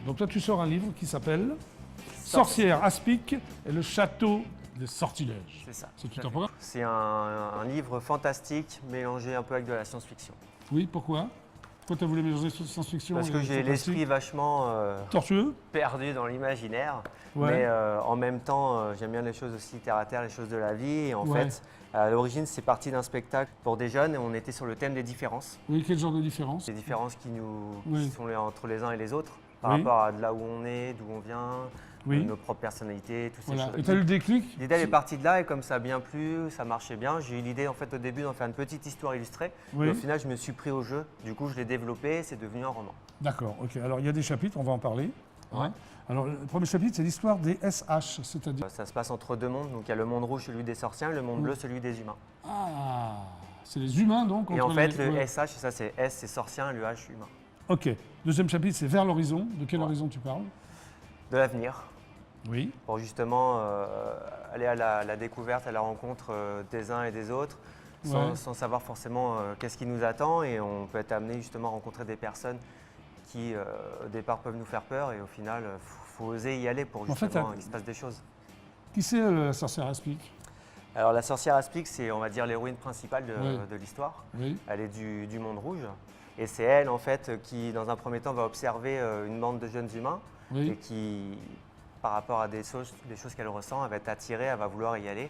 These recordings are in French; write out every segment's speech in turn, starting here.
Donc toi, tu sors un livre qui s'appelle Sorcière Aspic et le château des sortilèges. C'est ça. C'est tout un programme. C'est un livre fantastique mélangé un peu avec de la science-fiction. Oui, pourquoi? Pourquoi tu as voulu mélanger science-fiction? Parce que j'ai l'esprit vachement tortueux, perdu dans l'imaginaire, ouais. Mais en même temps, j'aime bien les choses aussi terre à terre, les choses de la vie. Et en Ouais. fait, à l'origine, c'est parti d'un spectacle pour des jeunes et on était sur le thème des différences. Oui, quel genre de différence? Les différences qui Oui. sont entre les uns et les autres, par Oui. rapport à de là où on est, d'où on vient, Oui. nos propres personnalités, toutes ces Voilà. choses. Et tu as eu le déclic? L'idée elle est partie de là et comme ça a bien plu, ça marchait bien. J'ai eu l'idée en fait au début d'en faire une petite histoire illustrée. Oui. Et au final, je me suis pris au jeu. Du coup, je l'ai développé et c'est devenu un roman. D'accord, ok. Alors il y a des chapitres, on va en parler. Ouais. Alors le premier chapitre, c'est l'histoire des SH, c'est-à-dire... Ça se passe entre deux mondes. Donc il y a le monde rouge, celui des sorciers, et le monde bleu, celui des humains. Ah, c'est les humains donc? Et en contre fait, les- le ouais. SH, c'est ça, c'est S, c'est sorcien, et le H, humain. Ok. Deuxième chapitre, c'est vers l'horizon. De quel Ouais. horizon tu parles? De l'avenir. Oui. Pour justement aller à la découverte, à la rencontre des uns et des autres, Ouais. sans savoir forcément qu'est-ce qui nous attend. Et on peut être amené justement à rencontrer des personnes qui, au départ, peuvent nous faire peur. Et au final, il faut oser y aller pour En fait, justement qu'il se passe des choses. Qui c'est la sorcière Aspic? Alors la sorcière Aspic, c'est on va dire l'héroïne principale Oui. de l'histoire. Oui. Elle est du monde rouge. Et c'est elle, en fait, qui, dans un premier temps, va observer une bande de jeunes humains et Oui. qui, par rapport à des choses qu'elle ressent, elle va être attirée, elle va vouloir y aller.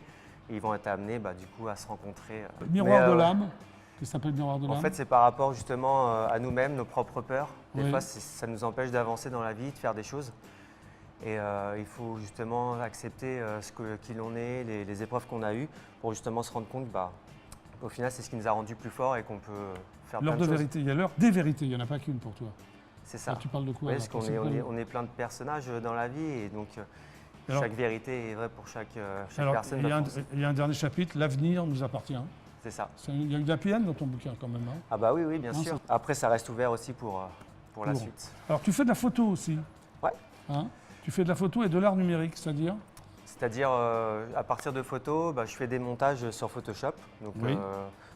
Et ils vont être amenés, du coup, à se rencontrer. Miroir Mais, de l'âme, qui s'appelle Miroir de l'âme. En fait, c'est par rapport justement à nous-mêmes, nos propres peurs. Des Oui. fois, ça nous empêche d'avancer dans la vie, de faire des choses. Et il faut justement accepter qui l'on est, les épreuves qu'on a eues, pour justement se rendre compte au final, c'est ce qui nous a rendus plus forts et qu'on peut faire L'heure plein de de choses. vérité, il y a l'heure des vérités, il n'y en a pas qu'une pour toi. C'est ça. Là, tu parles de quoi? Oui, là, parce qu'on parce que- on est plein de personnages dans la vie et donc Alors- chaque vérité est vraie pour chaque Alors, personne. il y a un dernier chapitre, l'avenir nous appartient. C'est ça. Il y a eu de la PN dans ton bouquin quand même. Hein. Ah bah oui, bien Non, sûr. Après, ça reste ouvert aussi pour la Pour- suite. Alors tu fais de la photo aussi. Ouais. Hein, tu fais de la photo et de l'art numérique, c'est-à-dire? C'est-à-dire, à partir de photos, je fais des montages sur Photoshop. Donc, Oui.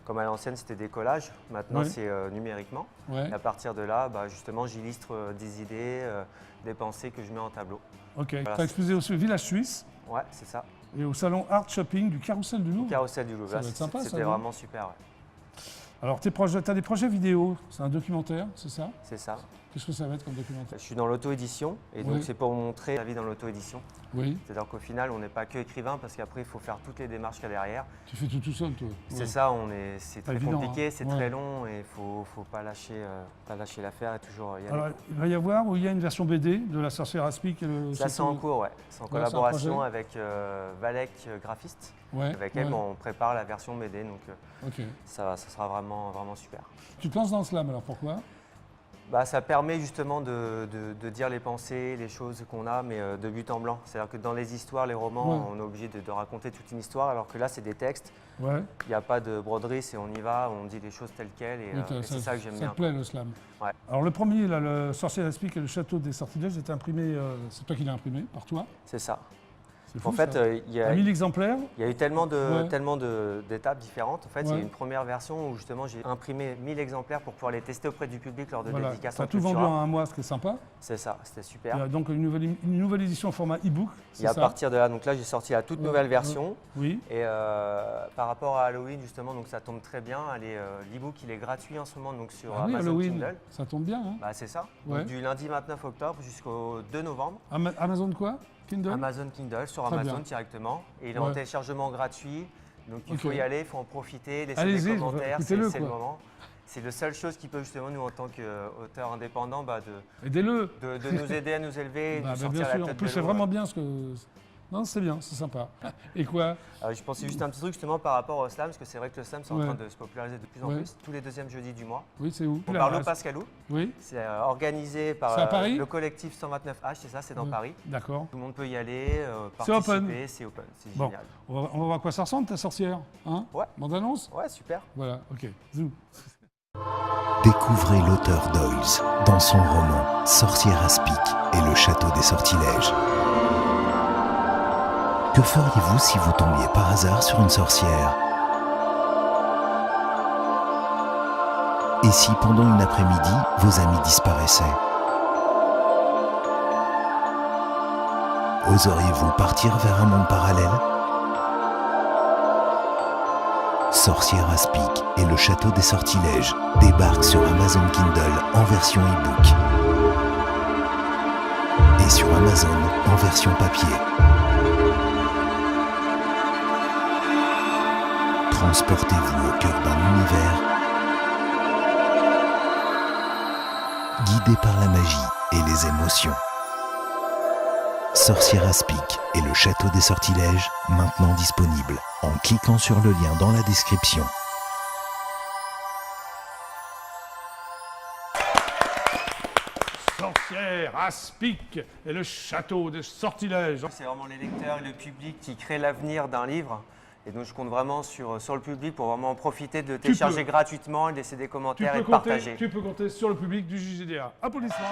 comme à l'ancienne, c'était des collages. Maintenant, Oui. c'est numériquement. Ouais. Et à partir de là, justement, j'illustre des idées, des pensées que je mets en tableau. Ok. Voilà. Tu as exposé aussi au Village Suisse Ouais, c'est ça. et au salon Art Shopping du Carrousel du Louvre. Carrousel du Louvre. Ça Là, doit être sympa, ça, c'était non? vraiment super. Ouais. Alors tu as des projets vidéo, c'est un documentaire, c'est ça? C'est ça. Qu'est-ce que ça va être comme documentaire? Je suis dans l'auto-édition et donc Oui. c'est pour montrer la vie dans l'auto-édition. Oui. C'est-à-dire qu'au final, on n'est pas que écrivain parce qu'après, il faut faire toutes les démarches qu'il y a derrière. Tu fais tout seul, toi? C'est Ouais. ça, c'est Pas très évident, compliqué, hein. c'est Ouais. très long et il ne faut pas lâcher l'affaire et toujours y aller. Alors, il va y avoir, où il y a une version BD de la sorcière Aspic et le Ça, c'est château- en cours, ouais. C'est en Ouais, c'est un collaboration projet. avec Valek Graphiste. Ouais, Avec elle, ouais. on prépare la version BD, donc Ok. ça sera vraiment super. Tu te lances dans le slam, alors pourquoi? Ça permet justement de dire les pensées, les choses qu'on a, mais de but en blanc. C'est-à-dire que dans les histoires, les romans, Ouais. on est obligé de raconter toute une histoire, alors que là, c'est des textes. Ouais. Il n'y a pas de broderie, c'est on y va, on dit les choses telles quelles, et, Oui, et c'est ça que j'aime bien. Ça te plaît, le slam. Ouais. Alors le premier, là, le sorcier Aspic et le château des sortilèges, était imprimé, c'est toi qui l'as imprimé, par toi. C'est ça. C'est fou, En fait, ça. il y À a 1000 exemplaires. eu tellement Ouais. d'étapes différentes. En fait, il y a Ouais. eu une première version où justement j'ai imprimé 1000 exemplaires pour pouvoir les tester auprès du public lors de Voilà. dédicaces Tu as en tout vendu Cultura. en un mois, ce qui est sympa. C'est ça, c'était Il super. y a donc une nouvelle édition en format e-book. Et c'est à ça? partir de là, donc là j'ai sorti la toute Ouais, nouvelle ouais. version. Oui. Et par rapport à Halloween justement, donc ça tombe très bien. L'e-book il est gratuit en ce moment donc sur Ah oui, Amazon Halloween, Kindle. ça tombe bien. Hein. C'est ça. Ouais. Donc, du lundi 29 octobre jusqu'au 2 novembre. Amazon quoi? Kindle? Amazon Kindle sur Très Amazon bien. directement. Et il est Ouais. en téléchargement gratuit. Donc il faut Ok. y aller, il faut en profiter, laisser Allez-y, des commentaires, écoutez-le, c'est le quoi. moment. C'est la seule chose qui peut justement nous en tant qu'auteurs indépendants Aidez-le. de nous aider à nous élever, et de Bah, nous bien sortir la sûr. tête En plus, de c'est l'eau. vraiment bien ce que. Non, c'est bien, c'est sympa. Et quoi? Je pensais juste un petit truc justement par rapport au slam, parce que c'est vrai que le slam c'est en Ouais. train de se populariser de plus en Ouais. plus, tous les deuxièmes jeudis du mois. Oui, c'est où? Au Là, Barlo là, Pascalou, Oui, c'est organisé par C'est à Paris le collectif 129H, c'est ça, c'est dans Ouais. Paris. d'accord. Tout le monde peut y aller, C'est open. participer, c'est open, c'est Bon, génial. on va voir à quoi ça ressemble ta sorcière. Hein? Ouais. Bande annonce? Ouais, super. Voilà, ok. Zou. Découvrez l'auteur Doyles dans son roman Sorcière Aspic et le château des sortilèges. Que feriez-vous si vous tombiez par hasard sur une sorcière? Et si pendant une après-midi, vos amis disparaissaient? Oseriez-vous partir vers un monde parallèle? Sorcière Aspic et le Château des Sortilèges débarquent sur Amazon Kindle en version e-book et sur Amazon en version papier. Transportez-vous au cœur d'un univers guidé par la magie et les émotions. Sorcière Aspic et le Château des Sortilèges, maintenant disponible en cliquant sur le lien dans la description. Sorcière Aspic et le Château des Sortilèges. C'est vraiment les lecteurs et le public qui créent l'avenir d'un livre. Et donc je compte vraiment sur le public pour vraiment en profiter, de le télécharger gratuitement, et laisser des commentaires et de partager. Tu peux compter sur le public du JGDA. Applaudissements.